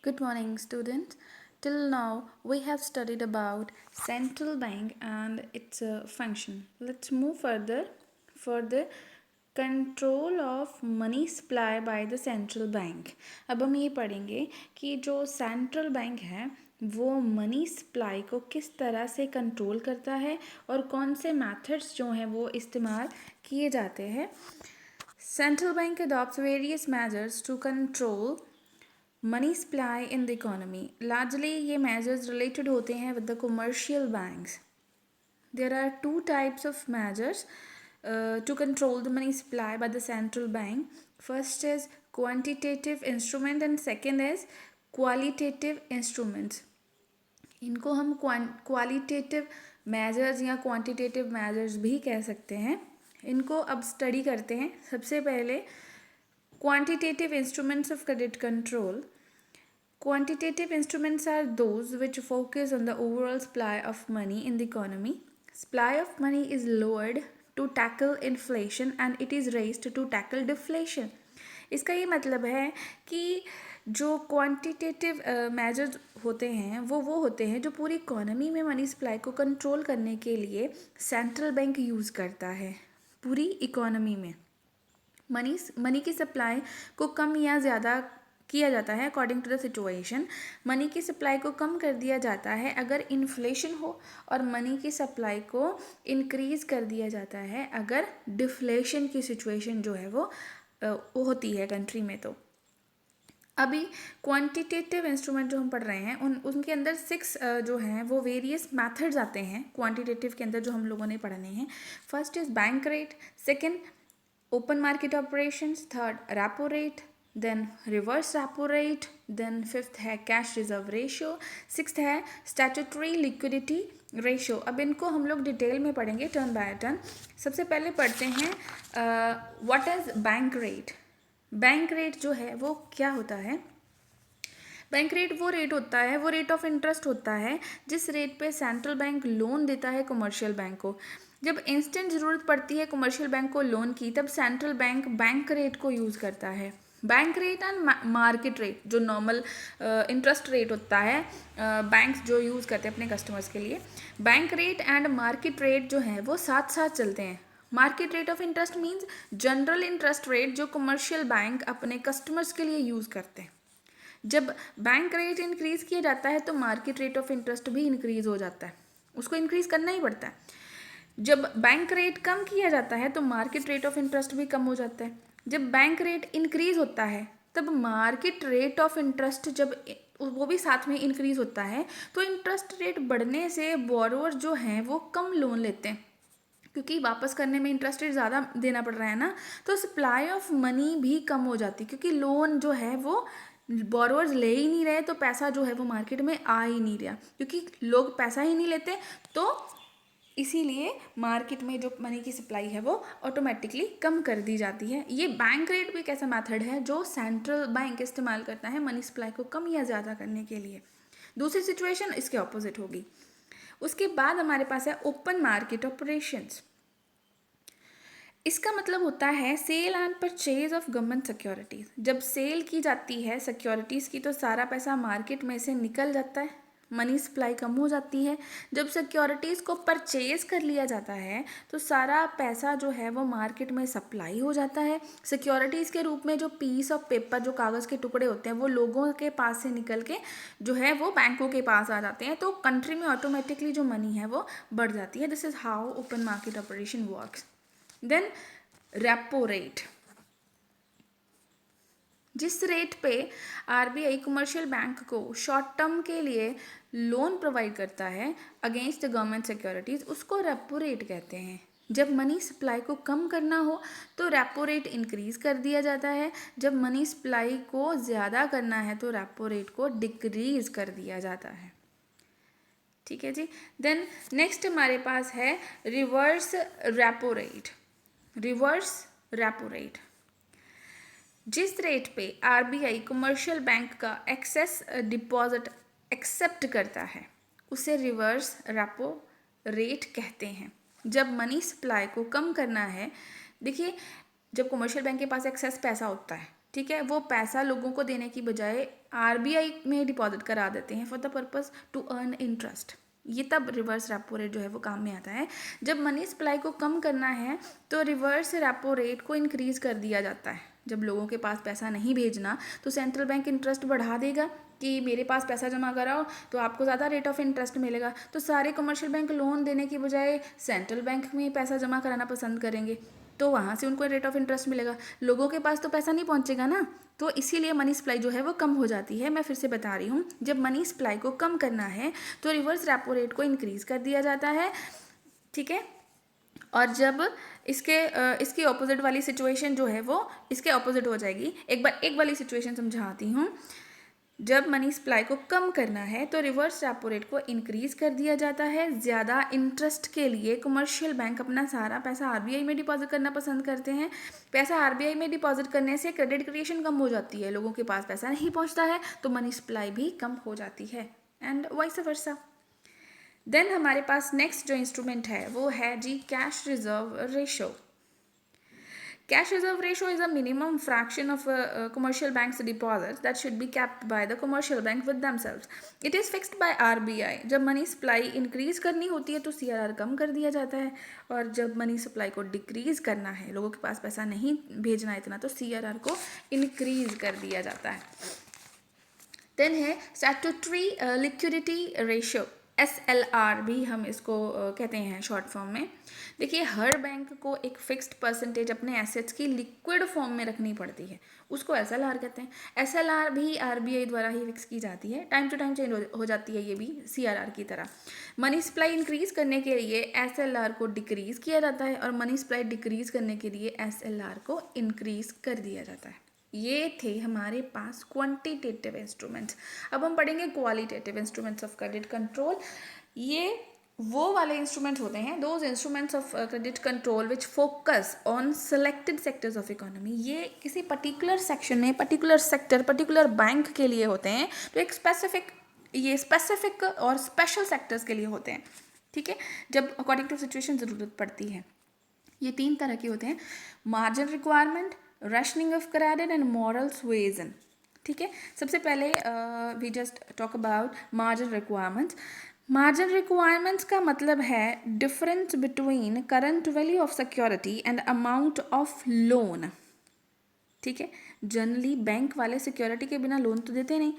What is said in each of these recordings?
Good morning, students. Till now, we have studied about central bank and its function. Let's move further for the control of money supply by the central bank. अब हम ये पढ़ेंगे कि जो central bank है वो money supply को किस तरह से कंट्रोल करता है और कौन से मेथड्स जो हैं वो इस्तेमाल किए जाते हैं. Central bank adopts various measures to control money supply in the economy. Largely ये मेजर्स रिलेटेड होते हैं with the commercial banks. There are two types of measures to control the money supply by the central bank. First is quantitative instrument and second is qualitative instruments. इनको हम qualitative measures या quantitative measures भी कह सकते हैं. इनको अब study करते हैं. सबसे पहले quantitative instruments of credit control. Quantitative instruments are those which focus on the overall supply of money in the economy. Supply of money is lowered to tackle inflation and it is raised to tackle deflation. इसका ये मतलब है कि जो quantitative measures होते हैं वो होते हैं जो पूरी इकोनॉमी में मनी सप्लाई को कंट्रोल करने के लिए सेंट्रल बैंक यूज़ करता है. पूरी इकोनॉमी में मनी की सप्लाई को कम या ज़्यादा किया जाता है according to the situation. Money की सप्लाई को कम कर दिया जाता है अगर इन्फ्लेशन हो और मनी की सप्लाई को इंक्रीज़ कर दिया जाता है अगर डिफ्लेशन की सिचुएशन जो है वो होती है कंट्री में. तो अभी क्वांटिटेटिव इंस्ट्रूमेंट जो हम पढ़ रहे हैं उनके अंदर 6 जो हैं वो वेरियस मेथड्स आते हैं क्वांटिटेटिव के अंदर जो हम लोगों ने पढ़ने हैं. First is bank rate, second open market operations, third repo rate, then reverse repo rate, then fifth है cash reserve ratio, sixth है statutory liquidity ratio. अब इनको हम लोग डिटेल में पढ़ेंगे टर्न बाय टर्न. सबसे पहले पढ़ते हैं what is bank rate. Bank rate जो है वो क्या होता है. बैंक रेट वो रेट होता है, वो रेट ऑफ इंटरेस्ट होता है जिस रेट पे सेंट्रल बैंक लोन देता है कमर्शियल बैंक को. जब इंस्टेंट ज़रूरत पड़ती है कमर्शियल बैंक को लोन की तब सेंट्रल बैंक बैंक रेट को यूज़ करता है. Bank rate and market rate जो नॉर्मल इंटरेस्ट रेट होता है बैंक्स जो यूज़ करते हैं अपने कस्टमर्स के लिए. Bank rate and market rate जो है वो साथ साथ चलते हैं. Market rate of interest means general interest rate जो कमर्शियल बैंक अपने कस्टमर्स के लिए यूज़ करते हैं. जब बैंक रेट इंक्रीज़ किया जाता है तो मार्केट रेट ऑफ इंटरेस्ट भी इंक्रीज़ हो जाता है, उसको इंक्रीज़ करना ही पड़ता है. जब बैंक रेट कम किया जाता है तो मार्केट रेट ऑफ इंटरेस्ट भी कम हो जाता है. जब बैंक रेट इंक्रीज़ होता है तब मार्केट रेट ऑफ इंटरेस्ट जब वो भी साथ में इंक्रीज़ होता है तो इंटरेस्ट रेट बढ़ने से बोरोवर जो हैं वो कम लोन लेते हैं क्योंकि वापस करने में इंटरेस्ट रेट ज़्यादा देना पड़ रहा है ना. तो सप्लाई ऑफ मनी भी कम हो जाती है क्योंकि लोन जो है वो बोरोवर्स ले ही नहीं रहे तो पैसा जो है वो मार्केट में आ ही नहीं रहा क्योंकि लोग पैसा ही नहीं लेते. तो इसीलिए मार्केट में जो मनी की सप्लाई है वो ऑटोमेटिकली कम कर दी जाती है. ये बैंक रेट भी एक ऐसा मेथड है जो सेंट्रल बैंक इस्तेमाल करता है मनी सप्लाई को कम या ज़्यादा करने के लिए. दूसरी सिचुएशन इसके ऑपोजिट होगी. उसके बाद हमारे पास है ओपन मार्केट ऑपरेशंस. इसका मतलब होता है sale and purchase of government securities. जब सेल की जाती है सिक्योरिटीज़ की तो सारा पैसा मार्केट में से निकल जाता है, मनी सप्लाई कम हो जाती है. जब सिक्योरिटीज़ को परचेज कर लिया जाता है तो सारा पैसा जो है वो मार्केट में सप्लाई हो जाता है. सिक्योरिटीज़ के रूप में जो पीस ऑफ पेपर जो कागज़ के टुकड़े होते हैं वो लोगों के पास से निकल के जो है वो बैंकों के पास आ जाते हैं. तो कंट्री में ऑटोमेटिकली जो मनी है वो बढ़ जाती है. This is how open market operation works. Then repo rate. जिस रेट पे आरबीआई कमर्शियल बैंक को शॉर्ट टर्म के लिए लोन प्रोवाइड करता है अगेंस्ट द गवर्नमेंट सिक्योरिटीज़ उसको रेपो रेट कहते हैं. जब मनी सप्लाई को कम करना हो तो रेपो रेट इंक्रीज़ कर दिया जाता है. जब मनी सप्लाई को ज़्यादा करना है तो रेपो रेट को डिक्रीज़ कर दिया जाता है. ठीक है जी. देन नेक्स्ट हमारे पास है reverse repo rate. Reverse repo rate जिस रेट पे आरबीआई कमर्शियल बैंक का एक्सेस डिपॉजिट एक्सेप्ट करता है उसे रिवर्स रेपो रेट कहते हैं. जब मनी सप्लाई को कम करना है, देखिए जब कमर्शियल बैंक के पास एक्सेस पैसा होता है, ठीक है, वो पैसा लोगों को देने की बजाय आरबीआई में डिपॉजिट करा देते हैं for the purpose to earn interest. ये तब रिवर्स रेपो रेट जो है वो काम में आता है। जब मनी सप्लाई को कम करना है तो रिवर्स रेपो रेट को इंक्रीज़ कर दिया जाता है। जब लोगों के पास पैसा नहीं भेजना तो सेंट्रल बैंक इंटरेस्ट बढ़ा देगा कि मेरे पास पैसा जमा कराओ तो आपको ज़्यादा रेट ऑफ इंटरेस्ट मिलेगा। तो सारे कमर्शियल बैंक लोन देने की बजाय सेंट्रल बैंक में पैसा जमा कराना पसंद करेंगे, तो वहाँ से उनको रेट ऑफ इंटरेस्ट मिलेगा। लोगों के पास तो पैसा नहीं पहुँचेगा ना, तो इसीलिए मनी सप्लाई जो है वो कम हो जाती है। मैं फिर से बता रही हूँ, जब मनी सप्लाई को कम करना है तो रिवर्स रेपो रेट को इंक्रीज़ कर दिया जाता है, ठीक है। और जब इसके ऑपोजिट वाली सिचुएशन जो है वो इसके ऑपोजिट हो जाएगी। एक वाली सिचुएशन समझाती हूँ। जब मनी सप्लाई को कम करना है तो रिवर्स रेपो रेट को इंक्रीज कर दिया जाता है। ज़्यादा इंटरेस्ट के लिए कमर्शियल बैंक अपना सारा पैसा आरबीआई में डिपॉजिट करना पसंद करते हैं। पैसा आरबीआई में डिपॉजिट करने से क्रेडिट क्रिएशन कम हो जाती है, लोगों के पास पैसा नहीं पहुंचता है, तो मनी सप्लाई भी कम हो जाती है एंड वाइस वर्सा। देन हमारे पास नेक्स्ट जो इंस्ट्रूमेंट है वो है जी cash reserve ratio. Cash reserve ratio is a minimum fraction of commercial banks' deposits that should be kept by the commercial bank with themselves. It is fixed by RBI. जब money supply increase करनी होती है तो CRR कम कर दिया जाता है, और जब मनी सप्लाई को डिक्रीज करना है, लोगों के पास पैसा नहीं भेजना है इतना, तो CRR को इंक्रीज कर दिया जाता है। देन है स्टैट्यूटरी लिक्विडिटी रेशियो, SLR भी हम इसको कहते हैं शॉर्ट फॉर्म में। देखिए, हर बैंक को एक फिक्स्ड परसेंटेज अपने एसेट्स की लिक्विड फॉर्म में रखनी पड़ती है, उसको SLR कहते हैं। SLR भी आरबीआई द्वारा ही फिक्स की जाती है, टाइम टू टाइम चेंज हो जाती है ये भी CRR की तरह। मनी सप्लाई इंक्रीज करने के लिए SLR को डिक्रीज किया जाता है, और मनी सप्लाई डिक्रीज करने के लिए SLR को इंक्रीज कर दिया जाता है। ये थे हमारे पास क्वांटिटेटिव इंस्ट्रूमेंट्स। अब हम पढ़ेंगे qualitative instruments of credit control. ये वो वाले इंस्ट्रूमेंट होते हैं, those instruments of credit control which focus on selected sectors of economy. ये किसी पर्टिकुलर सेक्शन में, पर्टिकुलर सेक्टर, पर्टिकुलर बैंक के लिए होते हैं, तो एक स्पेसिफिक और स्पेशल सेक्टर्स के लिए होते हैं, ठीक है, जब अकॉर्डिंग टू सिचुएशन ज़रूरत पड़ती है। ये 3 तरह के होते हैं, margin requirement, rationing of credit and moral suasion, ठीक है। सबसे पहले we just talk about margin requirements. Margin requirements का मतलब है difference between current value of security and amount of loan, ठीक है। जनरली बैंक वाले सिक्योरिटी के बिना लोन तो देते नहीं,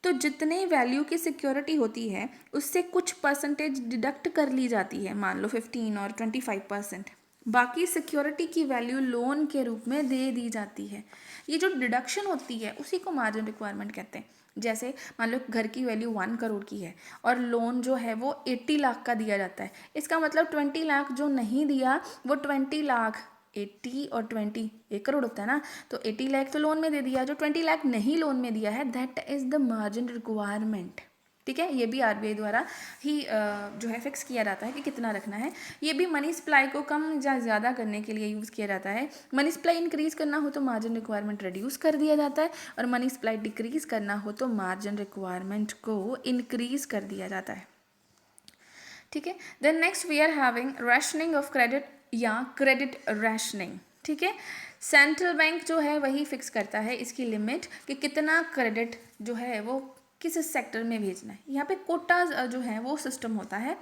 तो जितने वैल्यू की सिक्योरिटी होती है उससे कुछ परसेंटेज डिडक्ट कर ली जाती है, मान लो 15 और 25%। बाकी सिक्योरिटी की वैल्यू लोन के रूप में दे दी जाती है। ये जो डिडक्शन होती है उसी को मार्जिन रिक्वायरमेंट कहते हैं। जैसे मान लो घर की वैल्यू 1 करोड़ की है और लोन जो है वो 80 लाख का दिया जाता है, इसका मतलब 20 लाख जो नहीं दिया वो 20 लाख, 80 और 20 1 करोड़ होता है ना, तो 80 लाख तो लोन में दे दिया, जो 20 लाख नहीं लोन में दिया है that is the margin requirement, ठीक है। ये भी आरबीआई द्वारा ही जो है फिक्स किया जाता है कि कितना रखना है। ये भी मनी सप्लाई को कम या ज़्यादा करने के लिए यूज़ किया जाता है। मनी सप्लाई इंक्रीज़ करना हो तो मार्जिन रिक्वायरमेंट रिड्यूस कर दिया जाता है, और मनी सप्लाई डिक्रीज़ करना हो तो मार्जिन रिक्वायरमेंट को इंक्रीज़ कर दिया जाता है, ठीक है। Then next we are having rationing of credit या क्रेडिट रैशनिंग, ठीक है। सेंट्रल बैंक जो है वही फिक्स करता है इसकी लिमिट कि कितना क्रेडिट जो है वो किस सेक्टर में भेजना है। यहाँ पे कोटा जो है वो सिस्टम होता है।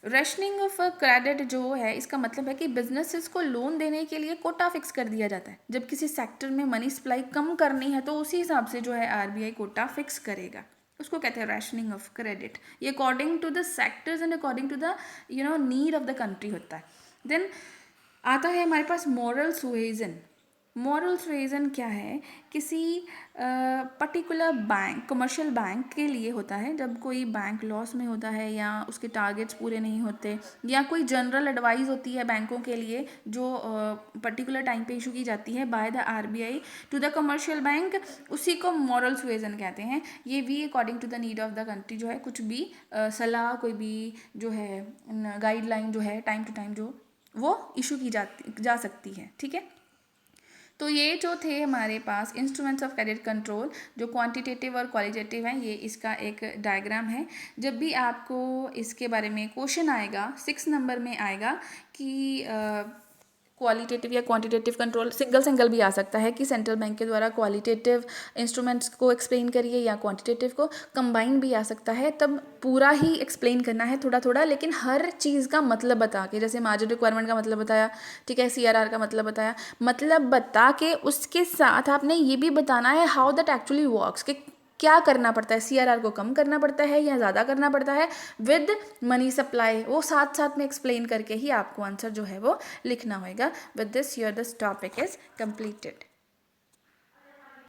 रैशनिंग ऑफ क्रेडिट जो है इसका मतलब है कि बिजनेसेस को लोन देने के लिए कोटा फिक्स कर दिया जाता है। जब किसी सेक्टर में मनी सप्लाई कम करनी है तो उसी हिसाब से जो है आरबीआई कोटा फिक्स करेगा, उसको कहते हैं रैशनिंग ऑफ क्रेडिट। ये according to the sectors and according to the need of the country होता है। देन आता है हमारे पास मॉरल सुएजन। मॉरल सुएजन क्या है, किसी पर्टिकुलर बैंक, कमर्शियल बैंक के लिए होता है। जब कोई बैंक लॉस में होता है या उसके टारगेट्स पूरे नहीं होते, या कोई जनरल एडवाइस होती है बैंकों के लिए जो पर्टिकुलर टाइम पे इशू की जाती है by the RBI to the commercial bank, उसी को मॉरल सुएजन कहते हैं। ये भी according to the need of the country जो है कुछ भी सलाह, कोई भी जो है गाइडलाइन जो है टाइम टू टाइम जो वो इशू की जा सकती है, ठीक है। तो ये जो थे हमारे पास इंस्ट्रूमेंट्स ऑफ क्रेडिट कंट्रोल, जो क्वांटिटेटिव और क्वालिटेटिव हैं, ये इसका एक डायग्राम है। जब भी आपको इसके बारे में क्वेश्चन आएगा 6 नंबर में आएगा कि क्वालिटेटिव या क्वांटिटेटिव कंट्रोल सिंगल सिंगल भी आ सकता है कि सेंट्रल बैंक के द्वारा क्वालिटेटिव इंस्ट्रूमेंट्स को एक्सप्लेन करिए या क्वांटिटेटिव को, कंबाइन भी आ सकता है। तब पूरा ही एक्सप्लेन करना है थोड़ा थोड़ा, लेकिन हर चीज़ का मतलब बता के, जैसे मार्जिन रिक्वायरमेंट का मतलब बताया, ठीक है, CRR का मतलब बताया, मतलब बता के उसके साथ आपने ये भी बताना है हाउ दैट एक्चुअली वर्क्स, कि क्या करना पड़ता है, CRR को कम करना पड़ता है या ज़्यादा करना पड़ता है विद मनी सप्लाई, वो साथ साथ में एक्सप्लेन करके ही आपको आंसर जो है वो लिखना होगा। With this your this topic is completed.